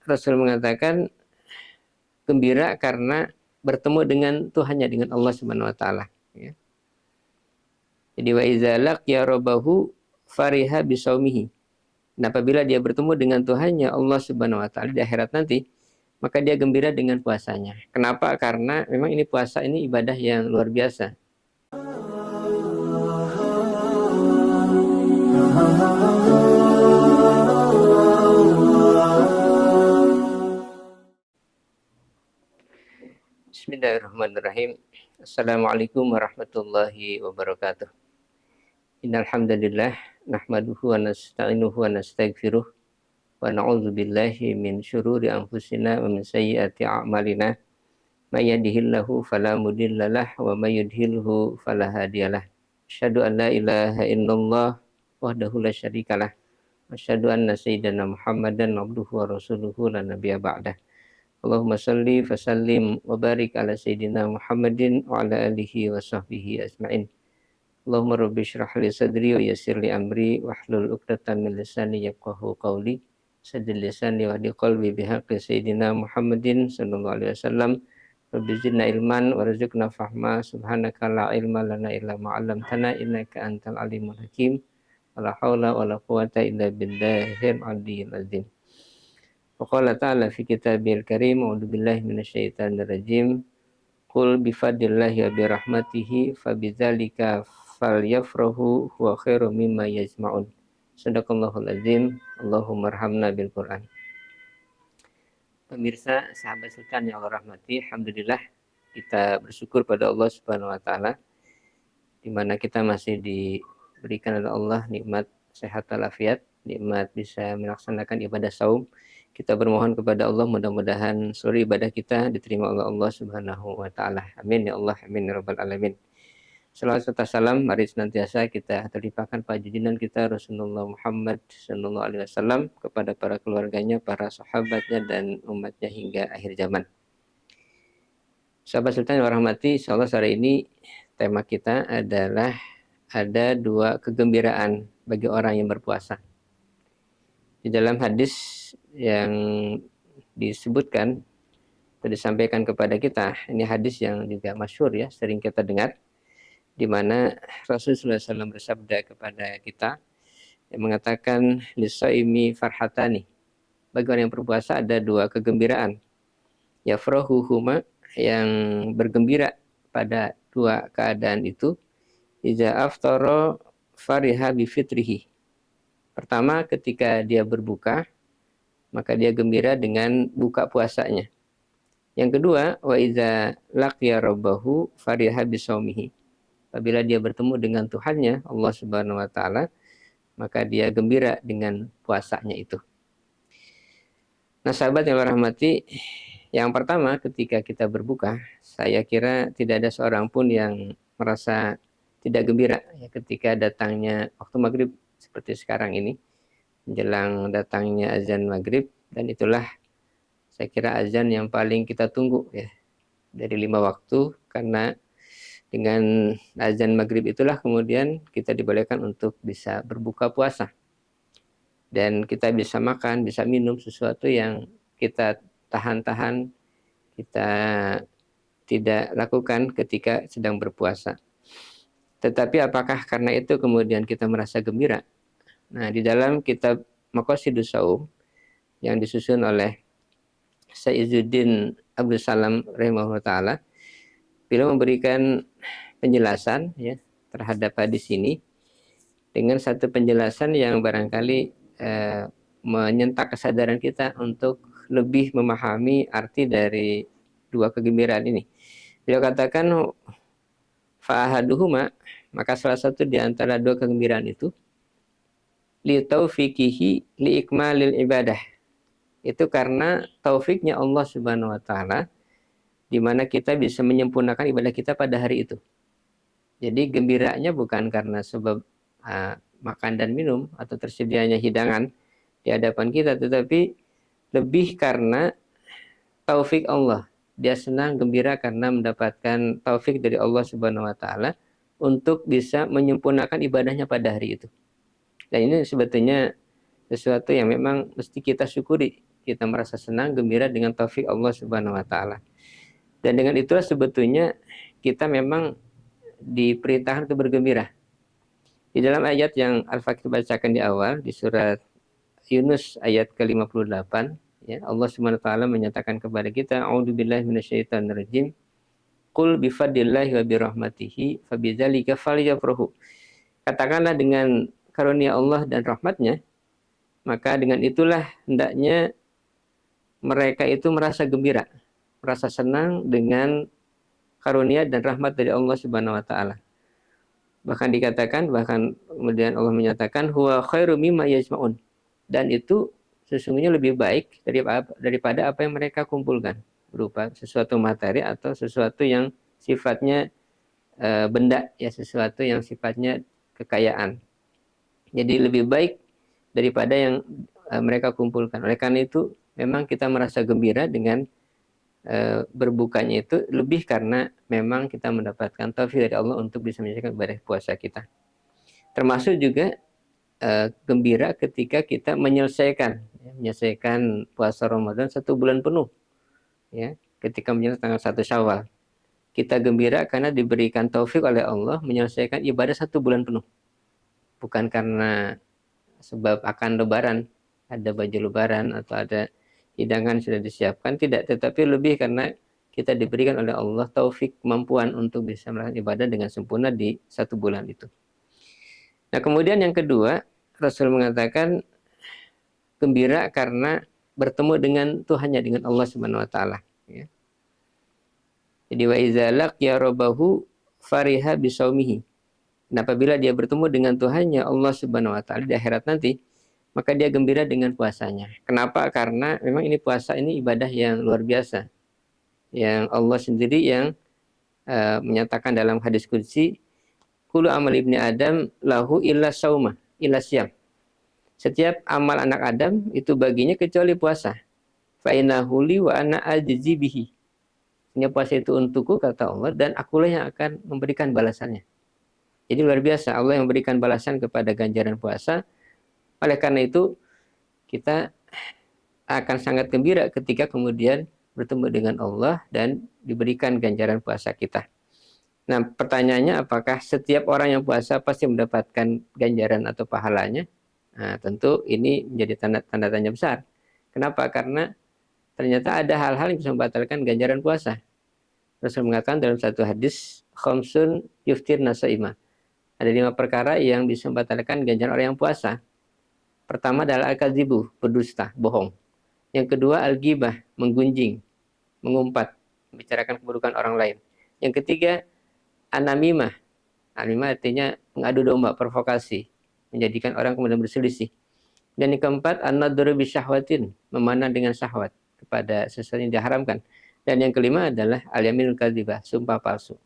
Rasul mengatakan gembira karena bertemu dengan Tuhannya, dengan Allah Subhanahu wa taala, ya. Jadi wa idza laqiya rabbahu fariha bisaumihi. Nah, apabila dia bertemu dengan Tuhannya Allah Subhanahu wa taala di akhirat nanti, maka dia gembira dengan puasanya. Kenapa? Karena memang ini puasa ini ibadah yang luar biasa. Bismillahirrahmanirrahim. Assalamualaikum warahmatullahi wabarakatuh. Innal hamdalillah nahmaduhu wa nasta'inuhu wa nastaghfiruh wa na'udzu billahi min syururi anfusina wa min sayyiati a'malina. May yahdihillahu fala mudhillalah wa may yudhlilhu fala hadiyalah. Asyhadu an la ilaha illallah wahdahu la syarikalah. Asyhadu anna sayyidana Muhammadan abduhu wa rasuluhu la nabiyya ba'dah. Allahumma salli fa sallim wa barik ala sayyidina Muhammadin wa ala alihi wa sahbihi ajma'in. Allahumma rabbi shrah li sadri wa yassir li amri wahlul 'uqdatam min lisani yafqahu qawli. Saddid lisani wa hdi qalbi bihaqqi sayyidina Muhammadin sallallahu alaihi wasallam. Rabbi zidna ilman warzuqna fahma. Subhanaka la ilma lana illa ma 'allamtana innaka antal alimul hakim. Wala haula wala quwwata illa billahil aliyyil azim. Wa qala ta'ala fi kitabil karim, a'udzu billahi minasyaitonir rajim. Qul bi fadlillahi wa bi rahmatihi fabidzalika falyafrahu huwa khairum mimma yajma'un. Shadaqallahul azim. Allahumma arhamna bil Qur'an. Pemirsa, sahabat sultan yang Allah rahmati, alhamdulillah kita bersyukur pada Allah Subhanahu wa taala di mana kita masih diberikan oleh Allah nikmat sehat walafiat, nikmat bisa melaksanakan ibadah saum. Kita bermohon kepada Allah mudah-mudahan seluruh ibadah kita diterima oleh Allah Subhanahu wa taala. Amin ya Allah, amin ya rabbal alamin. Salawat serta salam mari senantiasa kita terlimpahkan pada junjungan kita Rasulullah Muhammad sallallahu alaihi wasallam, kepada para keluarganya, para sahabatnya dan umatnya hingga akhir zaman. Sahabat sultan yang rahmati, insyaallah hari ini tema kita adalah ada dua kegembiraan bagi orang yang berpuasa. Di dalam hadis yang disebutkan atau disampaikan kepada kita, ini hadis yang juga masyhur ya, sering kita dengar, di mana Rasulullah SAW bersabda kepada kita yang mengatakan lisaimi farhatani, bagi orang yang berpuasa ada dua kegembiraan, yafrahuhuma, yang bergembira pada dua keadaan itu, iza aftara fariha bifitrihi. Pertama, ketika dia berbuka, maka dia gembira dengan buka puasanya. Yang kedua, wa iza laqiya rabbahu fariha bisaumihi. Apabila dia bertemu dengan Tuhannya, Allah Subhanahu wa taala, maka dia gembira dengan puasanya itu. Nah, sahabat yang Allah rahmati, yang pertama ketika kita berbuka, saya kira tidak ada seorang pun yang merasa tidak gembira ya ketika datangnya waktu maghrib seperti sekarang ini, menjelang datangnya azan maghrib, dan itulah saya kira azan yang paling kita tunggu ya dari 5 waktu, karena dengan azan maghrib itulah kemudian kita dibolehkan untuk bisa berbuka puasa. Dan kita bisa makan, bisa minum sesuatu yang kita tahan-tahan, kita tidak lakukan ketika sedang berpuasa. Tetapi apakah karena itu kemudian kita merasa gembira? Nah, di dalam kitab Maqasidus Shaum yang disusun oleh Sayyiduddin Abdul Salam rahimahullah ta'ala, beliau memberikan penjelasan ya terhadap hadis ini dengan satu penjelasan yang barangkali menyentak kesadaran kita untuk lebih memahami arti dari dua kegembiraan ini. Beliau katakan fa'ahaduhuma, maka salah satu di antara dua kegembiraan itu li taufiqihi li ikmalil ibadah. Itu karena taufiknya Allah Subhanahu wa taala, di mana kita bisa menyempurnakan ibadah kita pada hari itu. Jadi gembiranya bukan karena sebab makan dan minum atau tersedianya hidangan di hadapan kita, tetapi lebih karena taufik Allah. Dia senang gembira karena mendapatkan taufik dari Allah Subhanahu wa taala untuk bisa menyempurnakan ibadahnya pada hari itu. Dan ini sebetulnya sesuatu yang memang mesti kita syukuri, kita merasa senang, gembira dengan taufik Allah Subhanahu wa taala. Dan dengan itulah sebetulnya kita memang diperintahkan untuk bergembira. Di dalam ayat yang Al-Fakir bacakan di awal, di surat Yunus ayat ke-58, ya, Allah Subhanahu wa taala menyatakan kepada kita, a'udzubillahi minasyaitonirrajim, qul bifadlillahi wa birahmatihi fabidzalika falyafrahu. Katakanlah dengan karunia Allah dan rahmatnya, maka dengan itulah hendaknya mereka itu merasa gembira, merasa senang dengan karunia dan rahmat dari Allah Subhanahu wa taala. Bahkan dikatakan, bahkan kemudian Allah menyatakan huwa khairu mimma yajma'un. Dan itu sesungguhnya lebih baik daripada apa yang mereka kumpulkan, berupa sesuatu materi atau sesuatu yang sifatnya benda, ya, sesuatu yang sifatnya kekayaan. Jadi lebih baik daripada yang mereka kumpulkan. Oleh karena itu memang kita merasa gembira dengan berbukanya itu, lebih karena memang kita mendapatkan taufik dari Allah untuk bisa menjalankan ibadah puasa kita. Termasuk juga gembira ketika kita menyelesaikan puasa Ramadan 1 bulan penuh, ya, ketika menyelesaikan tanggal 1 Syawal. Kita gembira karena diberikan taufik oleh Allah menyelesaikan ibadah 1 bulan penuh. Bukan karena sebab akan lebaran, ada baju lebaran atau ada hidangan sudah disiapkan, tidak, tetapi lebih karena kita diberikan oleh Allah taufik, kemampuan untuk bisa melakukan ibadah dengan sempurna di 1 bulan itu. Nah, kemudian yang kedua, Rasul mengatakan gembira karena bertemu dengan Tuhannya, dengan Allah Subhanahu wa taala, ya. Jadi wa idza laqiya rabbahu fariha bisaumihi. Nah, apabila dia bertemu dengan Tuhannya Allah Subhanahu wa taala di akhirat nanti, maka dia gembira dengan puasanya. Kenapa? Karena memang ini puasa ini ibadah yang luar biasa. Yang Allah sendiri yang menyatakan dalam hadis qudsi, kullu amal ibni Adam lahu illa sauma, illa siyam. Setiap amal anak Adam itu baginya kecuali puasa. Fa innahu li wa ana ajzi bihi. Ini puasa itu untukku, kata Allah, dan akulah yang akan memberikan balasannya. Jadi luar biasa, Allah yang memberikan balasan kepada ganjaran puasa. Oleh karena itu kita akan sangat gembira ketika kemudian bertemu dengan Allah dan diberikan ganjaran puasa kita. Nah, pertanyaannya, apakah setiap orang yang puasa pasti mendapatkan ganjaran atau pahalanya? Nah, tentu ini menjadi tanda tanya besar. Kenapa? Karena ternyata ada hal-hal yang bisa membatalkan ganjaran puasa. Rasul mengatakan dalam satu hadis, khamsun yuftir nasaimah. Ada 5 perkara yang bisa membatalkan ganjaran orang yang puasa. Pertama adalah al-kadzibu, berdusta, bohong. Yang kedua al-ghibah, menggunjing, mengumpat, membicarakan keburukan orang lain. Yang ketiga an-namimah. An-namimah artinya mengadu domba, provokasi, menjadikan orang kemudian berselisih. Dan yang keempat an-nadru bisyahwatin, memanah dengan syahwat kepada sesuatu yang diharamkan. Dan yang kelima adalah al-yaminul kadzibah, sumpah palsu.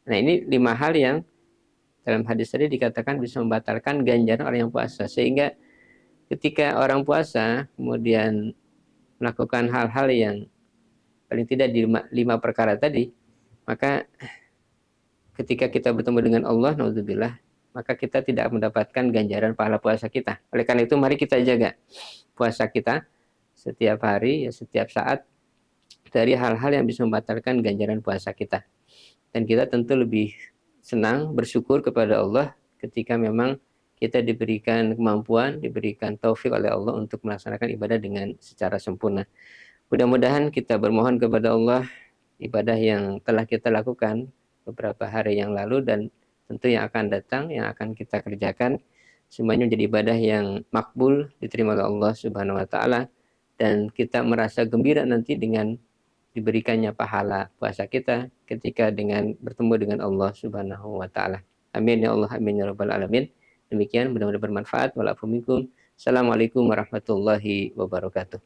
Nah, ini 5 hal yang dalam hadis tadi dikatakan bisa membatalkan ganjaran orang yang puasa. Sehingga ketika orang puasa kemudian melakukan hal-hal yang paling tidak di 5 perkara tadi, maka ketika kita bertemu dengan Allah, naudzubillah, maka kita tidak mendapatkan ganjaran pahala puasa kita. Oleh karena itu mari kita jaga puasa kita setiap hari, ya, setiap saat, dari hal-hal yang bisa membatalkan ganjaran puasa kita. Dan kita tentu lebih senang, bersyukur kepada Allah ketika memang kita diberikan kemampuan, diberikan taufik oleh Allah untuk melaksanakan ibadah dengan secara sempurna. Mudah-mudahan kita bermohon kepada Allah, ibadah yang telah kita lakukan beberapa hari yang lalu dan tentu yang akan datang, yang akan kita kerjakan, semuanya menjadi ibadah yang makbul, diterima oleh Allah Subhanahu wa taala, dan kita merasa gembira nanti dengan diberikannya pahala puasa kita ketika dengan bertemu dengan Allah Subhanahu wa taala. Amin ya Allah, amin ya rabbal alamin. Demikian, mudah-mudahan bermanfaat. Wa'alaikum. Assalamualaikum warahmatullahi wabarakatuh.